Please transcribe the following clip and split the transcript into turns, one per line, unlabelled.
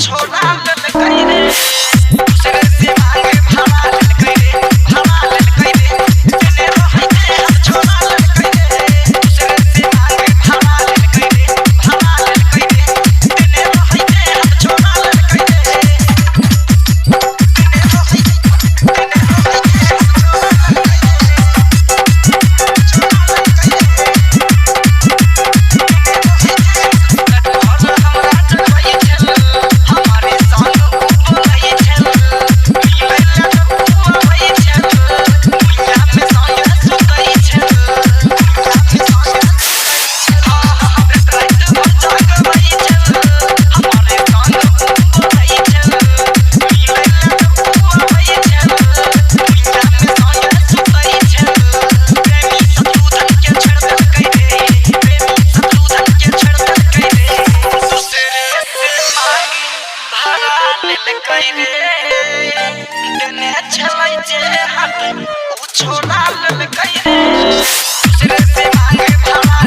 छोड़ा ललकई रे दूसरे से मांगे भाड़ा ललकई रे भाड़ा ललकई रे तेने रोही दे हाथ छोड़ा ललकई रे दूसरे से मांगे भाड़ा ललकई रे भाड़ा ललकई रे तेने रोही दे हाथ छोड़ा ललकई रे छोड़ा ललकई रे दूसरे से मांगे भाड़ा